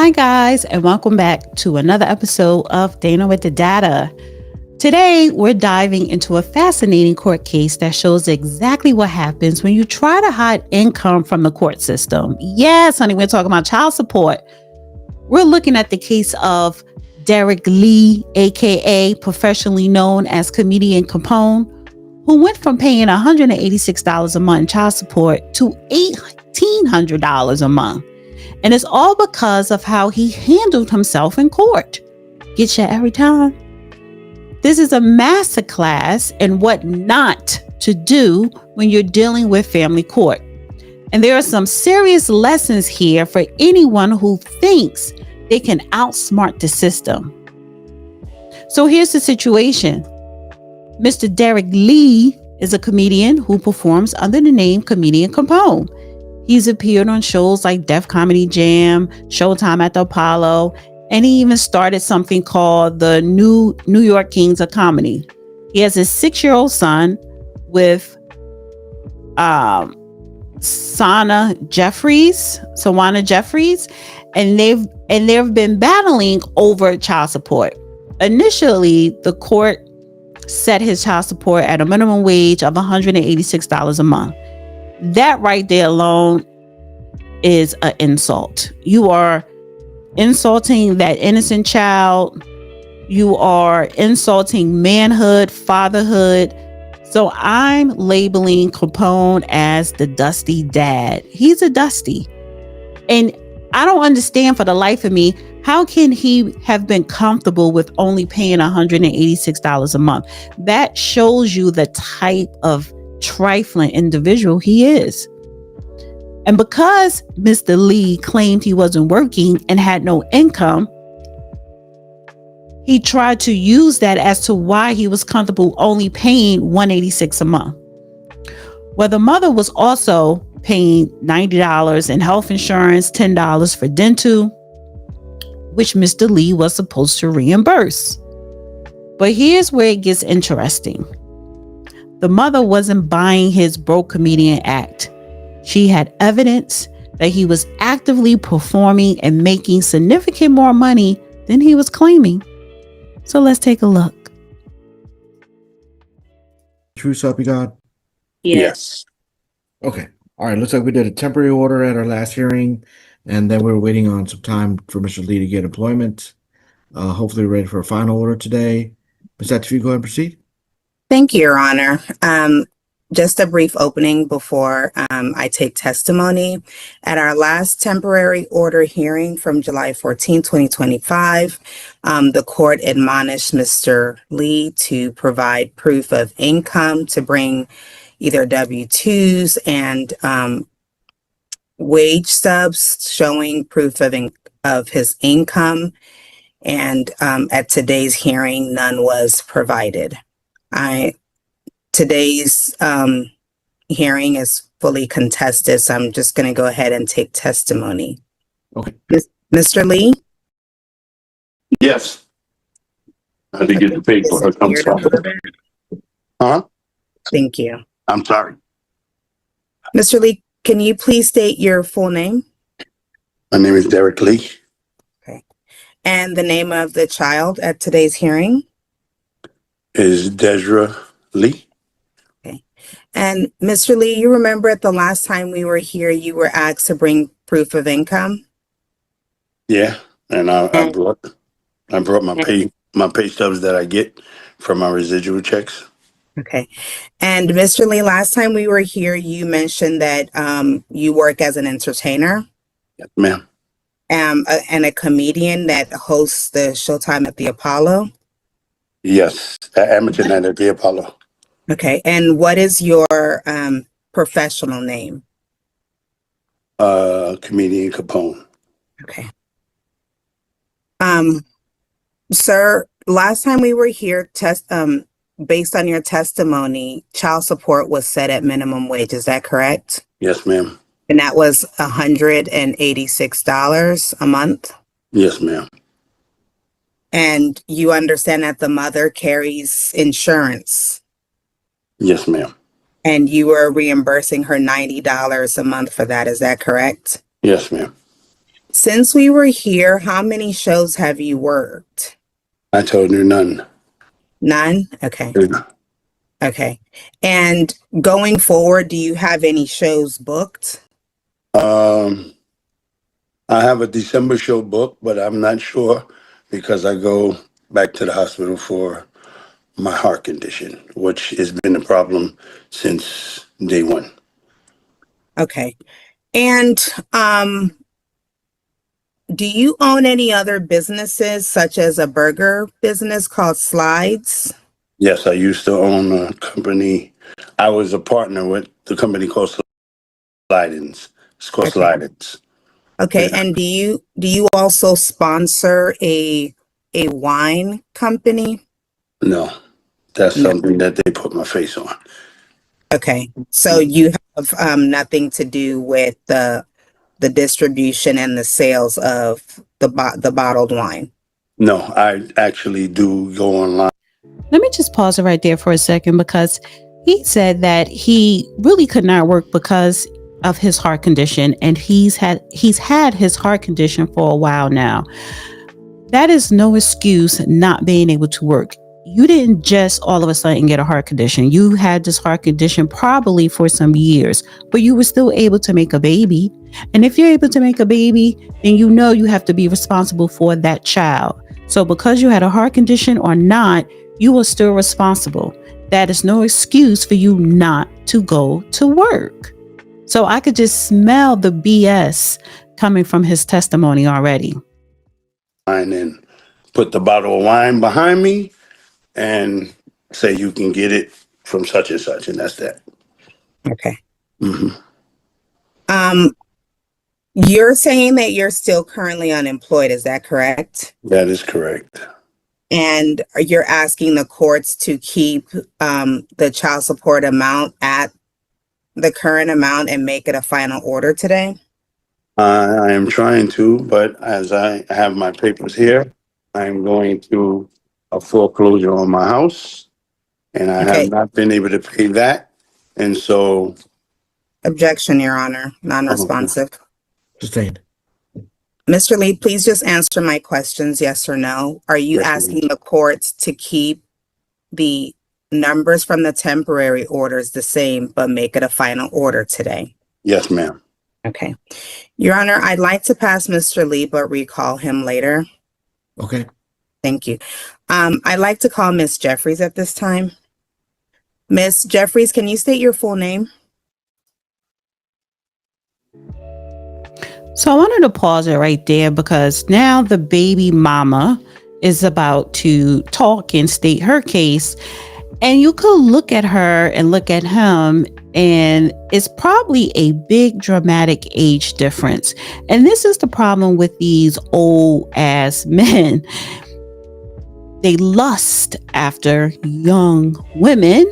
Hi guys, and welcome back to another episode of Dana with the Data. Today, we're diving into a fascinating court case that shows exactly what happens when you try to hide income from the court system. Yes, honey, we're talking about child support. We're looking at the case of Derek Lee, aka professionally known as comedian Capone, who went from paying $186 a month in child support to $1,800 a month. And it's all because of how he handled himself in court. Get you every time. This is a masterclass in what not to do when you're dealing with family court. And there are some serious lessons here for anyone who thinks they can outsmart the system. So here's the situation. Mr. Derek Lee is a comedian who performs under the name Comedian Capone. He's appeared on shows like Def Comedy Jam, Showtime at the Apollo, and he even started something called the New York Kings of Comedy. He has a 6-year-old son with Sawana Jeffries, and they've been battling over child support. Initially, the court set his child support at a minimum wage of $186 a month. That right there alone is an insult. You are insulting that innocent child. You are insulting manhood, fatherhood. So I'm labeling Capone as the dusty dad. He's a dusty. And I don't understand for the life of me, how can he have been comfortable with only paying $186 a month? That shows you the type of trifling individual he is. And because Mr. Lee claimed he wasn't working and had no income, he tried to use that as to why he was comfortable only paying $186 a month. Well, the mother was also paying $90 in health insurance, $10 for dental, which Mr. Lee was supposed to reimburse. But here's where it gets interesting. The mother wasn't buying his broke comedian act. She had evidence that he was actively performing and making significant more money than he was claiming. So let's take a look. True help you God? Yes. Okay. All right. Looks like we did a temporary order at our last hearing, and then we were waiting on some time for Mr. Lee to get employment. Hopefully we're ready for a final order today. Ms. Atterfield, go ahead and proceed. Thank you, Your Honor. Just a brief opening before I take testimony. At our last temporary order hearing from July 14, 2025, the court admonished Mr. Lee to provide proof of income to bring either W-2s and wage stubs showing proof of his income. And at today's hearing, none was provided. Today's hearing is fully contested, so I'm just going to go ahead and take testimony. Okay. Mr. Lee? Yes. I did get the paper. I'm sorry. Huh? Thank you. I'm sorry. Mr. Lee, can you please state your full name? My name is Derek Lee. Okay. And the name of the child at today's hearing? Is Desra Lee. And Mr. Lee, you remember at the last time we were here, you were asked to bring proof of income? Yeah, and I brought my pay stubs that I get from my residual checks. Okay. And Mr. Lee, last time we were here, you mentioned that you work as an entertainer. Yes, ma'am. And a comedian that hosts the Showtime at the Apollo. Yes, amateur night at the Apollo. Okay. And what is your professional name? Comedian Capone. Okay. Sir, last time we were here, based on your testimony, child support was set at minimum wage. Is that correct? Yes, ma'am. And that was $186 a month? Yes, ma'am. And you understand that the mother carries insurance? Yes, ma'am. And you were reimbursing her $90 a month for that. Is that correct? Yes, ma'am. Since we were here, how many shows have you worked? I told you none. None? Okay. Okay. And going forward, do you have any shows booked? I have a December show booked, but I'm not sure because I go back to the hospital for my heart condition, which has been a problem since day one. Okay. And do you own any other businesses, such as a burger business called Slides? Yes, I used to own a company. I was a partner with the company called Slidins. It's called Okay. Slidins. Okay. Yeah. And do you also sponsor a wine company? No, that's No. something that they put my face on. Okay. So you have nothing to do with the distribution and the sales of the bottled wine. No, I actually do go online. Let me just pause it right there for a second, because he said that he really could not work because of his heart condition, and he's had his heart condition for a while now. That is no excuse not being able to work. You didn't just all of a sudden get a heart condition. You had this heart condition probably for some years, but you were still able to make a baby. And if you're able to make a baby, then you know you have to be responsible for that child. So because you had a heart condition or not, you were still responsible. That is no excuse for you not to go to work. So I could just smell the BS coming from his testimony already. And put the bottle of wine behind me and say you can get it from such and such, and that's that. Okay. Mm-hmm. You're saying that you're still currently unemployed, is that correct? That is correct. And you're asking the courts to keep the child support amount at the current amount and make it a final order today? I am trying to, but as I have my papers here, I'm going through a foreclosure on my house, and I Okay. have not been able to pay that. And so, Objection, Your Honor, non-responsive. Sustained. Mr. Lee, please just answer my questions, yes or no. Are you Yes, asking the courts to keep the numbers from the temporary orders the same, but make it a final order today? yes, ma'am. Okay. Your Honor, I'd like to pass Mr. Lee, but recall him later. Okay. Thank you. I'd like to call Miss Jeffries at this time. Miss Jeffries, can you state your full name? So I wanted to pause it right there, because now the baby mama is about to talk and state her case. And you could look at her and look at him, and it's probably a big dramatic age difference. And this is the problem with these old ass men. They lust after young women,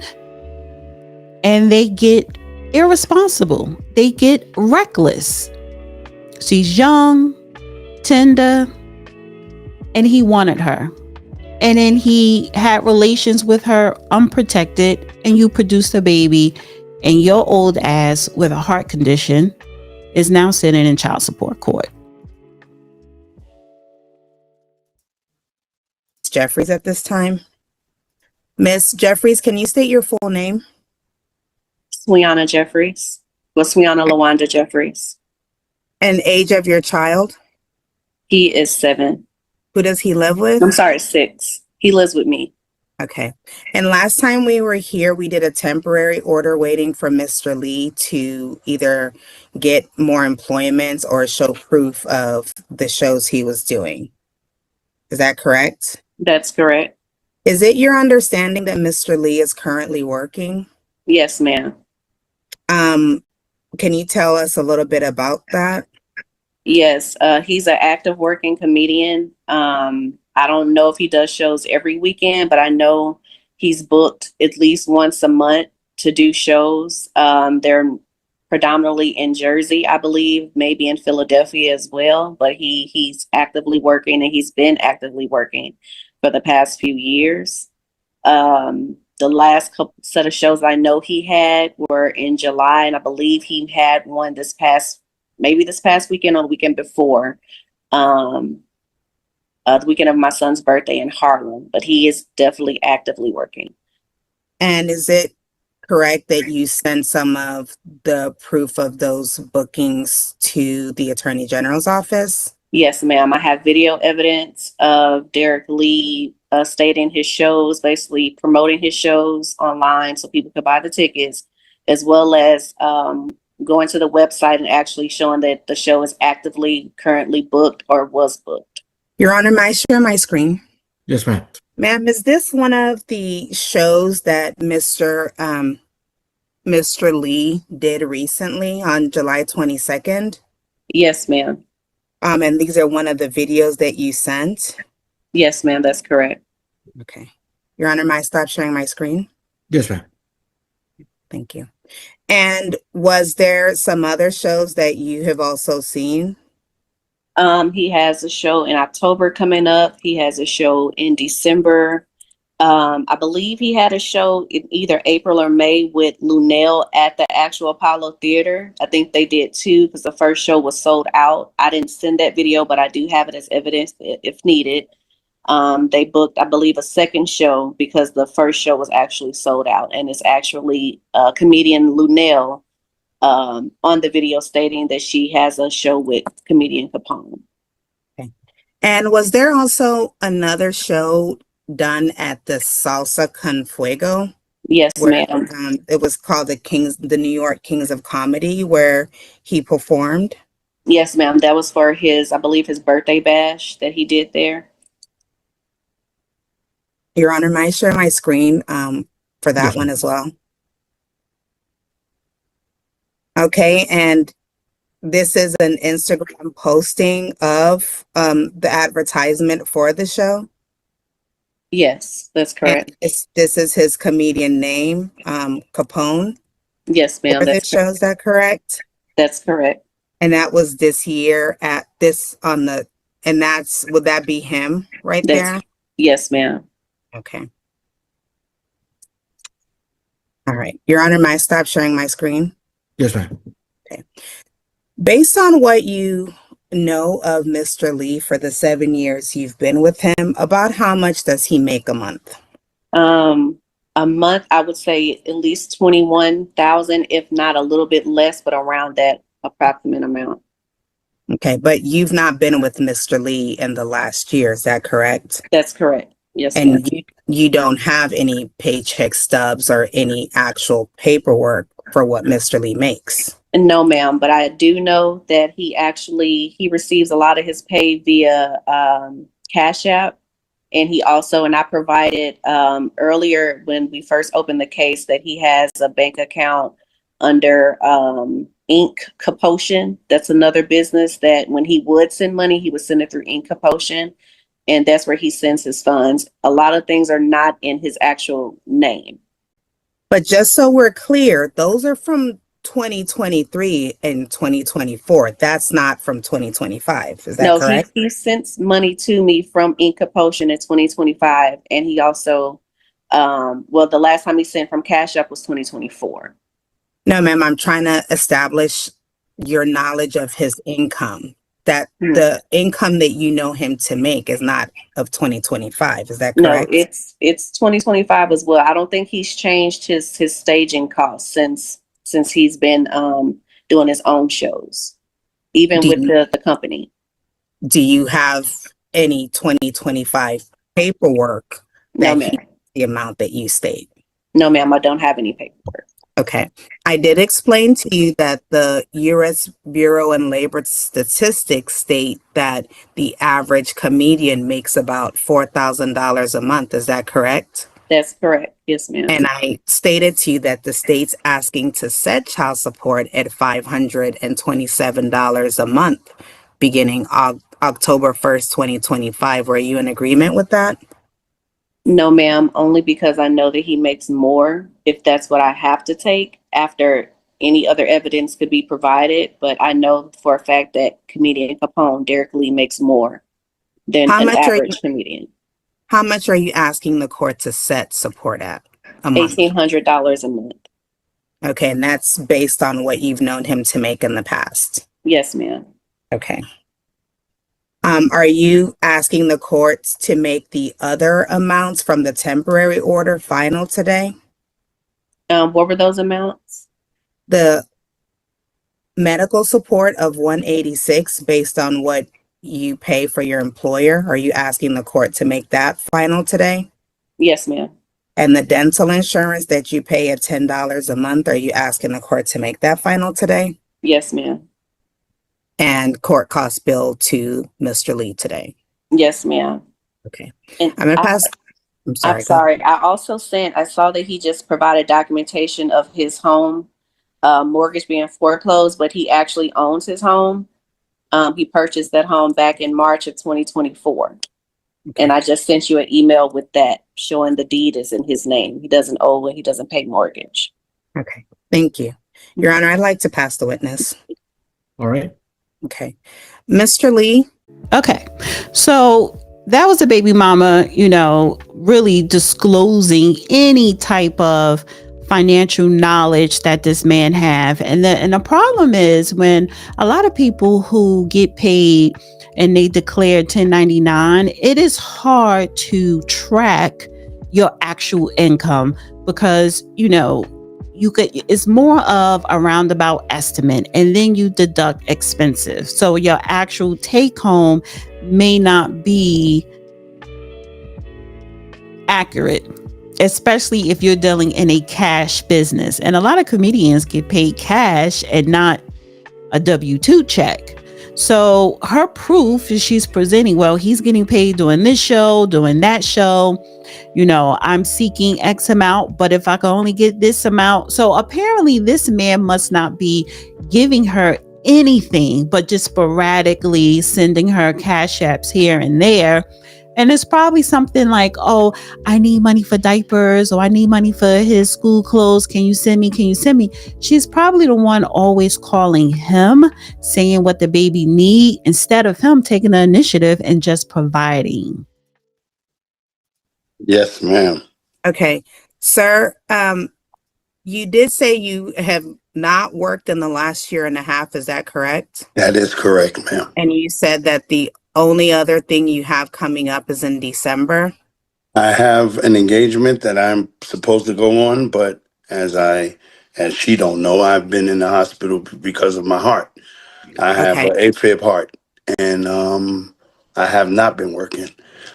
and they get irresponsible. They get reckless. She's young, tender, and he wanted her. And then he had relations with her unprotected, and you produced a baby, and your old ass with a heart condition is now sitting in child support court. Jeffries at this time. Miss Jeffries, can you state your full name? Swiana Jeffries. Swiana Lawanda Jeffries. And age of your child? He is 7. Who does he live with? I'm sorry, 6. He lives with me. Okay. And last time we were here, we did a temporary order waiting for Mr. Lee to either get more employment or show proof of the shows he was doing. Is that correct? That's correct. Is it your understanding that Mr. Lee is currently working? Yes, ma'am. Can you tell us a little bit about that? Yes, he's an active working comedian. I don't know if he does shows every weekend, but I know he's booked at least once a month to do shows. They're predominantly in Jersey, I believe, maybe in Philadelphia as well, but he's actively working, and he's been actively working for the past few years. The last couple set of shows I know he had were in July, and I believe he had one this past maybe this past weekend or the weekend before, the weekend of my son's birthday in Harlem, but he is definitely actively working. And is it correct that you sent some of the proof of those bookings to the Attorney General's office? Yes, ma'am. I have video evidence of Derek Lee stating his shows, basically promoting his shows online so people could buy the tickets, as well as going to the website and actually showing that the show is actively currently booked or was booked. Your Honor, may I share my screen? Yes, ma'am. Ma'am, is this one of the shows that Mr. Lee did recently on July 22nd? Yes, ma'am. And these are one of the videos that you sent? Yes, ma'am. That's correct. Okay. Your Honor, may I stop sharing my screen? Yes, ma'am. Thank you. And was there some other shows that you have also seen? He has a show in October coming up. He has a show in December. I believe he had a show in either April or May with Lunel at the actual Apollo Theater. I think they did too, because the first show was sold out. I didn't send that video, but I do have it as evidence if needed. They booked, I believe, a second show because the first show was actually sold out, and it's actually comedian Lunel on the video stating that she has a show with comedian Capone. Okay. And was there also another show done at the Salsa Con Fuego? Yes, where, ma'am. It was called the New York Kings of Comedy, where he performed? Yes, ma'am. That was for his, I believe, his birthday bash that he did there. Your Honor, may I share my screen for that Yes, one ma'am. as well? Okay, and this is an Instagram posting of the advertisement for the show? Yes, that's correct. And this is his comedian name, Capone? Yes, ma'am. For the That's show, is that correct? That's correct. And that was this year at this on the, and that's, would that be him right there? Yes, ma'am. Okay. All right. Your Honor, may I stop sharing my screen? Yes, ma'am. Okay. Based on what you know of Mr. Lee for the 7 years you've been with him, about how much does he make a month? A month, I would say at least 21,000, if not a little bit less, but around that approximate amount. Okay, but you've not been with Mr. Lee in the last year, is that correct? That's correct. Yes, ma'am. And you don't have any paycheck stubs or any actual paperwork for what Mr. Lee makes? No, ma'am, but I do know that he receives a lot of his pay via Cash App. And he also, and I provided earlier when we first opened the case, that he has a bank account under Inc. Capone. That's another business that when he would send money, he would send it through Inc. Capone. And that's where he sends his funds. A lot of things are not in his actual name. But just so we're clear, those are from 2023 and 2024. That's not from 2025. Is that correct? He sends money to me from Inc. Capone in 2025. And he also, the last time he sent from Cash App was 2024. No, ma'am, I'm trying to establish your knowledge of his income. That the income that you know him to make is not of 2025. Is that correct? No, it's 2025 as well. I don't think he's changed his staging costs since he's been doing his own shows, even with the company. Do you have any 2025 paperwork that the amount that you state? No, ma'am, I don't have any paperwork. Okay. I did explain to you that the U.S. Bureau of Labor Statistics state that the average comedian makes about $4,000 a month. Is that correct? That's correct. Yes, ma'am. And I stated to you that the state's asking to set child support at $527 a month beginning October 1st, 2025. Were you in agreement with that? No, ma'am, only because I know that he makes more if that's what I have to take after any other evidence could be provided. But I know for a fact that comedian Capone, Derek Lee, makes more than an average comedian. How much are you asking the court to set support at a month? $1,800 a month. Okay, and that's based on what you've known him to make in the past? Yes, ma'am. Okay. Are you asking the courts to make the other amounts from the temporary order final today? What were those amounts? The medical support of 186 based on what you pay for your employer, are you asking the court to make that final today? Yes, ma'am. And the dental insurance that you pay at $10 a month, are you asking the court to make that final today? Yes, ma'am. And court cost bill to Mr. Lee today? Yes, ma'am. Okay. And I'm gonna I, pass. I'm sorry. I'm sorry. I also I saw that he just provided documentation of his home mortgage being foreclosed, but he actually owns his home. He purchased that home back in March of 2024. Okay. And I just sent you an email with that showing the deed is in his name. He doesn't owe it. He doesn't pay mortgage. Okay. Thank you. Your Honor, I'd like to pass the witness. All right. Okay. Mr. Lee. Okay. So that was a baby mama, really disclosing any type of financial knowledge that this man have. And the problem is when a lot of people who get paid and they declare 1099, it is hard to track your actual income because, it's more of a roundabout estimate and then you deduct expenses. So your actual take home may not be accurate, especially if you're dealing in a cash business. And a lot of comedians get paid cash and not a W-2 check. So her proof is she's presenting, well, he's getting paid doing this show, doing that show. I'm seeking X amount, but if I can only get this amount. So apparently this man must not be giving her anything, but just sporadically sending her cash apps here and there. And it's probably something like, oh, I need money for diapers, or I need money for his school clothes. Can you send me? Can you send me? She's probably the one always calling him, saying what the baby need, instead of him taking the initiative and just providing. Yes, ma'am. Okay. Sir, you did say you have not worked in the last year and a half. Is that correct? That is correct, ma'am. And you said that the only other thing you have coming up is in December? I have an engagement that I'm supposed to go on, but as she don't know, I've been in the hospital because of my heart. I have Okay. an AFib heart, and I have not been working.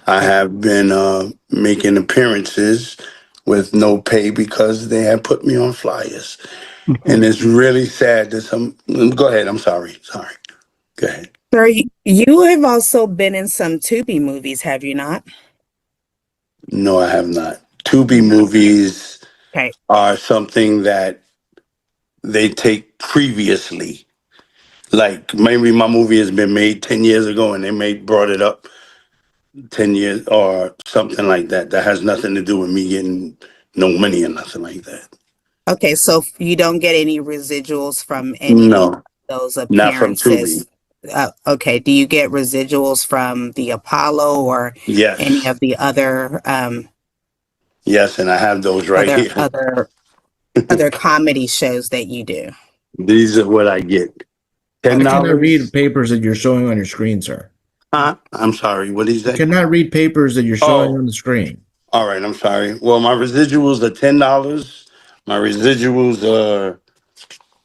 I have been making appearances with no pay because they have put me on flyers. And it's really sad that go ahead, I'm sorry. Go ahead. Sir, you have also been in some Tubi movies, have you not? No, I have not. Tubi movies Okay. are something that they take previously. Like maybe my movie has been made 10 years ago and they brought it up 10 years or something like that. That has nothing to do with me getting no money or nothing like that. Okay, so you don't get any residuals from any No, of those not from appearances? Tubi. Okay, do you get residuals from the Apollo or Yes. any of the other Yes, and I have those right here. other comedy shows that you do? These are what I get. I cannot $10. read papers that you're showing on your screen, sir. I'm sorry. What did he say? I cannot read papers that you're showing on the screen. All right, I'm sorry. Well, my residuals are $10. My residuals are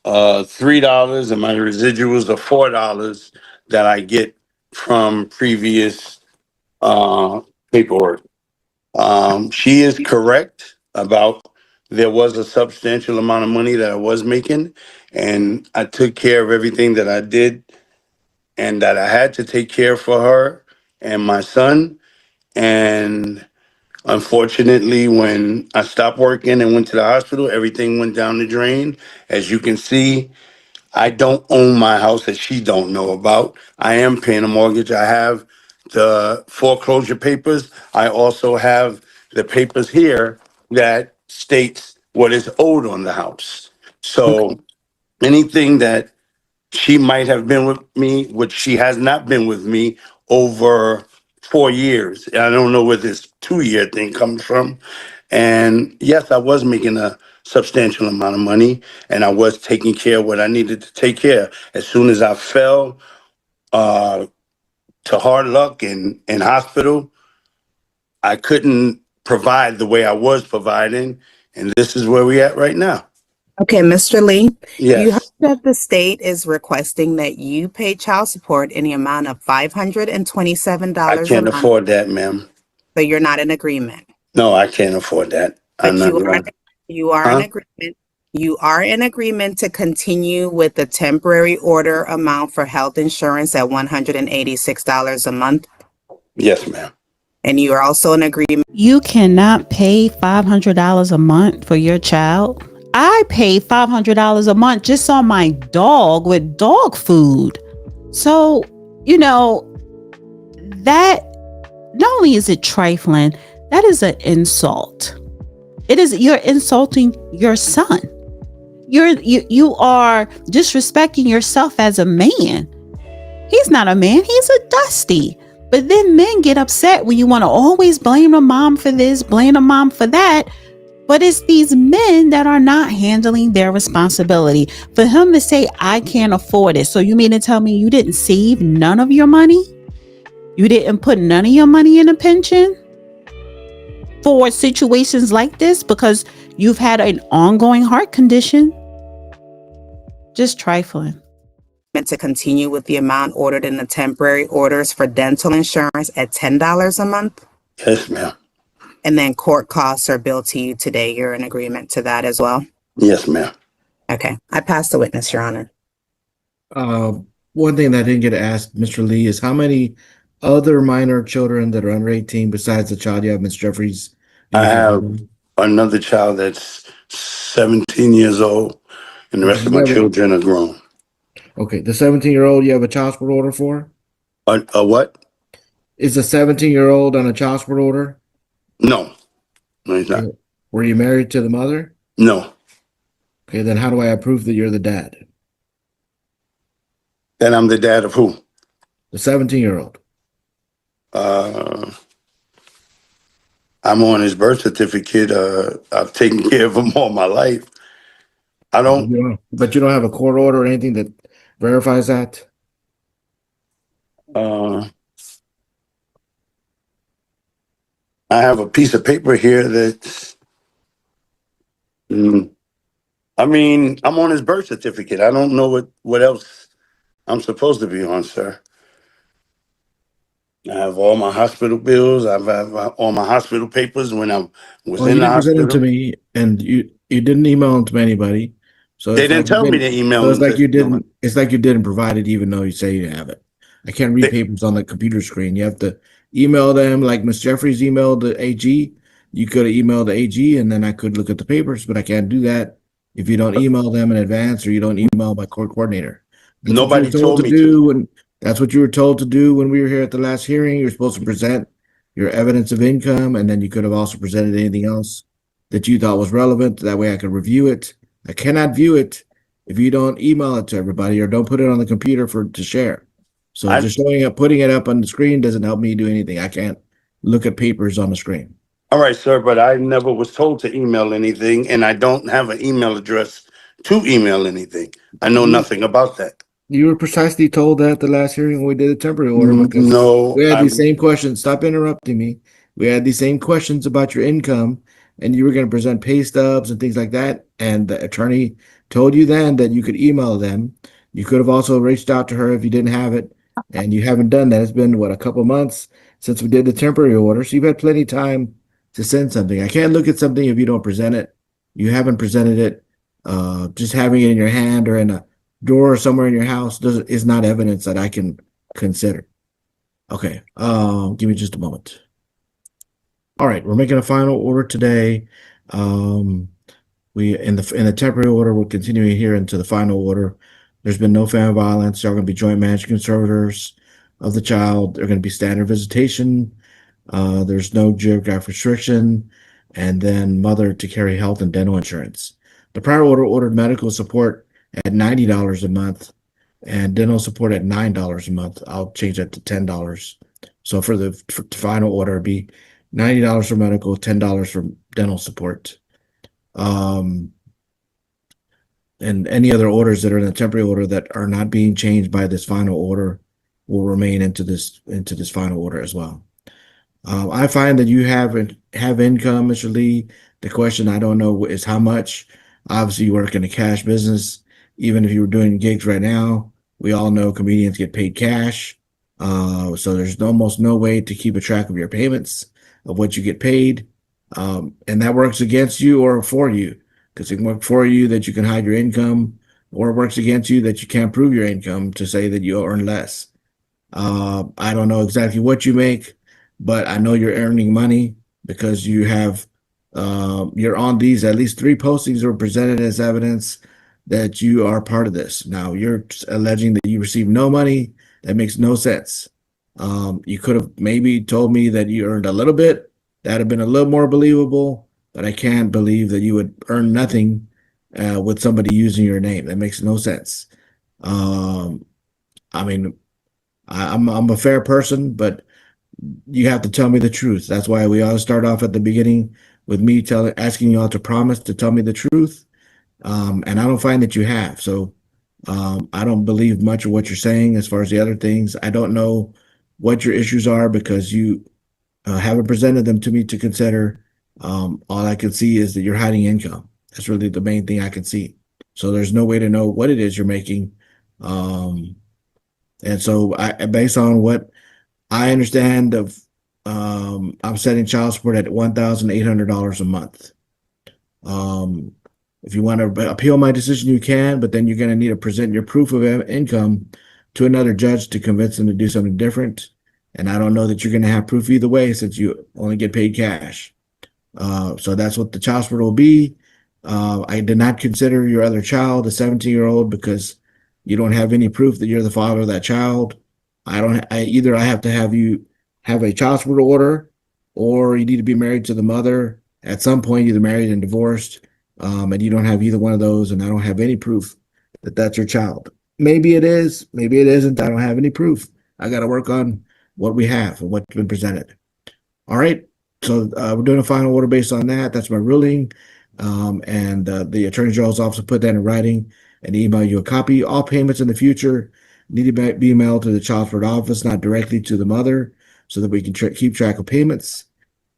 $3, and my residuals are $4 that I get from previous paperwork. She is correct about there was a substantial amount of money that I was making, and I took care of everything that I did and that I had to take care for her and my son. And unfortunately, when I stopped working and went to the hospital, everything went down the drain. As you can see, I don't own my house that she don't know about. I am paying a mortgage. I have the foreclosure papers. I also have the papers here that states what is owed on the house. So anything that she might have been with me, which she has not been with me over 4 years. I don't know where this 2-year thing comes from. And yes, I was making a substantial amount of money, and I was taking care of what I needed to take care of. As soon as I fell to hard luck in hospital, I couldn't provide the way I was providing, and this is where we're at right now. Okay, Mr. Lee, you heard Yes, that the state is requesting that you pay child support in the amount of $527 I a can't month, afford that, ma'am. so you're not in agreement. No, I can't afford that. I'm But not you are, going. you are in agreement. You are in agreement to continue with the temporary order amount for health insurance at $186 a month. Yes, ma'am. And you are also in agreement. You cannot pay $500 a month for your child. I pay $500 a month just on my dog with dog food. So, you know, that not only is it trifling, that is an insult. You're insulting your son. You are disrespecting yourself as a man. He's not a man, he's a dusty. But then men get upset when you want to always blame a mom for this, blame a mom for that. But it's these men that are not handling their responsibility. For him to say, I can't afford it. So you mean to tell me you didn't save none of your money? You didn't put none of your money in a pension for situations like this because you've had an ongoing heart condition? Just trifling. To continue with the amount ordered in the temporary orders for dental insurance at $10 a month. Yes, ma'am. And then court costs are billed to you today. You're in agreement to that as well? Yes, ma'am. Okay, I pass the witness, Your Honor. One thing that I didn't get asked, Mr. Lee, is how many other minor children that are under 18 besides the child you have, Ms. Jeffries? I have another child that's 17 years old, and the rest of my children are grown. Okay, the 17-year-old you have a child support order for? A what? Is the 17-year-old on a child support order? No. No, he's not. Were you married to the mother? No. Okay, then how do I prove that you're the dad? Then I'm the dad of who? The 17-year-old. I'm on his birth certificate. I've taken care of him all my life. But you don't have a court order or anything that verifies that? I have a piece of paper here that's, I mean, I'm on his birth certificate. I don't know what else I'm supposed to be on, sir. I have all my hospital bills. I have all my hospital papers when I was in the hospital. You presented to me, and you didn't email them to anybody. So they didn't tell me to email. So it's like you didn't. It's like you didn't provide it, even though you say you have it. I can't read papers on the computer screen. You have to email them, like Ms. Jeffries emailed the AG. You could have emailed the AG, and then I could look at the papers. But I can't do that if you don't email them in advance or you don't email my court coordinator. Nobody told me to. That's what you were told to do when we were here at the last hearing. You're supposed to present your evidence of income, and then you could have also presented anything else that you thought was relevant. That way I could review it. I cannot view it if you don't email it to everybody or don't put it on the computer to share. So just putting it up on the screen doesn't help me do anything. I can't look at papers on the screen. All right, sir, but I never was told to email anything, and I don't have an email address to email anything. I know nothing about that. You were precisely told that the last hearing when we did a temporary order. No. We had these same questions. Stop interrupting me. We had these same questions about your income, and you were going to present pay stubs and things like that. And the attorney told you then that you could email them. You could have also reached out to her if you didn't have it, and you haven't done that. It's been, a couple months since we did the temporary order, so you've had plenty of time to send something. I can't look at something if you don't present it. You haven't presented it. Just having it in your hand or in a drawer somewhere in your house is not evidence that I can consider. Okay, give me just a moment. All right, we're making a final order today. We in the temporary order, we're continuing here into the final order. There's been no family violence. Y'all going to be joint managed conservators of the child. They're going to be standard visitation. There's no geographic restriction, and then mother to carry health and dental insurance. The prior order ordered medical support at $90 a month and dental support at $9 a month. I'll change that to $10. So for the final order, it'd be $90 for medical, $10 for dental support. And any other orders that are in the temporary order that are not being changed by this final order will remain into this final order as well. I find that you have income, Mr. Lee. The question I don't know is how much. Obviously, you work in a cash business. Even if you were doing gigs right now, we all know comedians get paid cash. So there's almost no way to keep a track of your payments, of what you get paid. And that works against you or for you, because it can work for you that you can hide your income, or it works against you that you can't prove your income to say that you earn less. I don't know exactly what you make, but I know you're earning money because you have you're on these. At least 3 postings were presented as evidence that you are part of this. Now you're alleging that you received no money. That makes no sense. You could have maybe told me that you earned a little bit. That'd have been a little more believable, but I can't believe that you would earn nothing with somebody using your name. That makes no sense. I mean, I'm a fair person, but you have to tell me the truth. That's why we always start off at the beginning with me asking you all to promise to tell me the truth. And I don't find that you have. So I don't believe much of what you're saying as far as the other things. I don't know what your issues are because you haven't presented them to me to consider. All I can see is that you're hiding income. That's really the main thing I can see. So there's no way to know what it is you're making. And so based on what I understand of, I'm setting child support at $1,800 a month. If you want to appeal my decision, you can, but then you're going to need to present your proof of income to another judge to convince them to do something different. And I don't know that you're going to have proof either way since you only get paid cash. So that's what the child support will be. I did not consider your other child, a 17-year-old, because you don't have any proof that you're the father of that child. I have to have you have a child support order, or you need to be married to the mother at some point, either married and divorced. And you don't have either one of those, and I don't have any proof that that's your child. Maybe it is, maybe it isn't. I don't have any proof. I got to work on what we have and what's been presented. All right. So we're doing a final order based on that. That's my ruling. And the Attorney General's office will put that in writing and email you a copy. All payments in the future need to be mailed to the child support office, not directly to the mother, so that we can keep track of payments.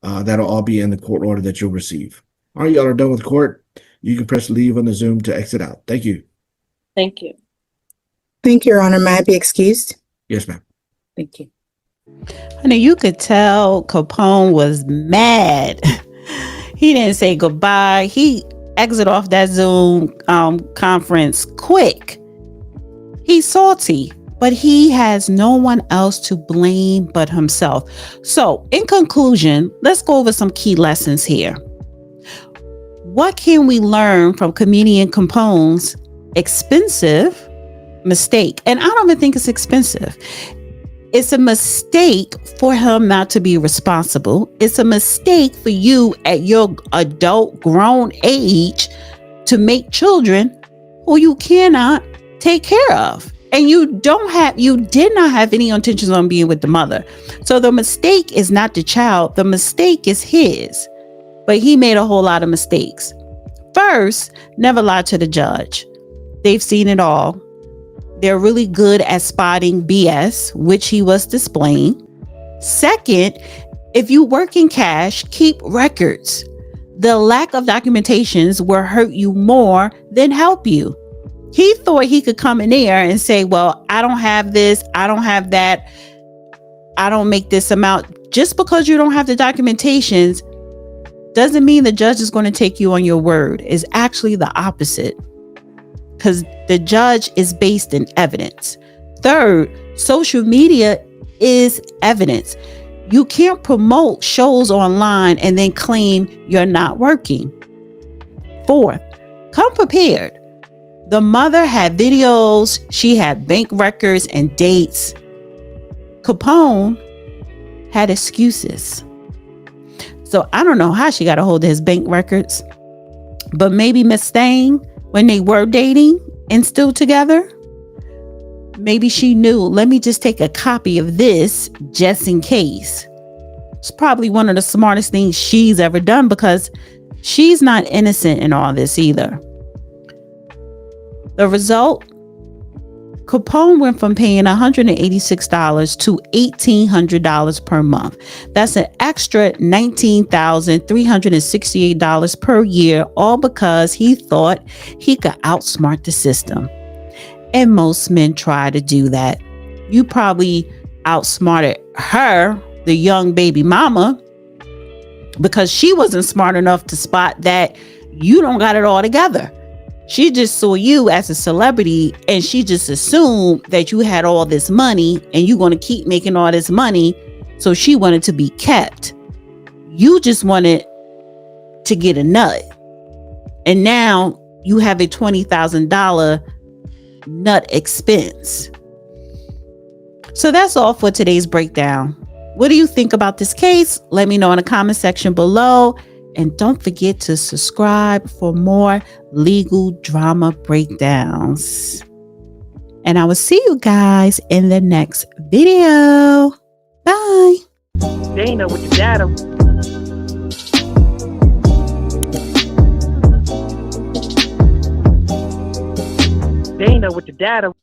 That'll all be in the court order that you'll receive. All right, y'all are done with court. You can press leave on the Zoom to exit out. Thank you. Thank you. Thank you, Your Honor. May I be excused? Yes, ma'am. Thank you. Honey, you could tell Capone was mad. He didn't say goodbye. He exited off that Zoom conference quick. He's salty, but he has no one else to blame but himself. So, in conclusion, let's go over some key lessons here. What can we learn from comedian Capone's expensive mistake? And I don't even think it's expensive. It's a mistake for him not to be responsible. It's a mistake for you at your adult grown age to make children who you cannot take care of. And you did not have any intentions on being with the mother. So the mistake is not the child. The mistake is his. But he made a whole lot of mistakes. First, never lie to the judge. They've seen it all. They're really good at spotting BS, which he was displaying. Second, if you work in cash, keep records. The lack of documentations will hurt you more than help you. He thought he could come in there and say, well, I don't have this, I don't have that, I don't make this amount. Just because you don't have the documentations doesn't mean the judge is going to take you on your word. It's actually the opposite, because the judge is based in evidence. Third, social media is evidence. You can't promote shows online and then claim you're not working. Fourth, come prepared. The mother had videos, she had bank records and dates. Capone had excuses. So I don't know how she got a hold of his bank records, but maybe Miss Thang, when they were dating and still together, maybe she knew, let me just take a copy of this just in case. It's probably one of the smartest things she's ever done, because she's not innocent in all this either. The result? Capone went from paying $186 to $1,800 per month. That's an extra $19,368 per year, all because he thought he could outsmart the system. And most men try to do that. You probably outsmarted her, the young baby mama, because she wasn't smart enough to spot that you don't got it all together. She just saw you as a celebrity, and she just assumed that you had all this money and you're going to keep making all this money. So she wanted to be kept. You just wanted to get a nut. And now you have a $20,000 nut expense. So that's all for today's breakdown. What do you think about this case? Let me know in the comment section below. And don't forget to subscribe for more legal drama breakdowns. And I will see you guys in the next video. Bye. Dana with the data. Dana with the data.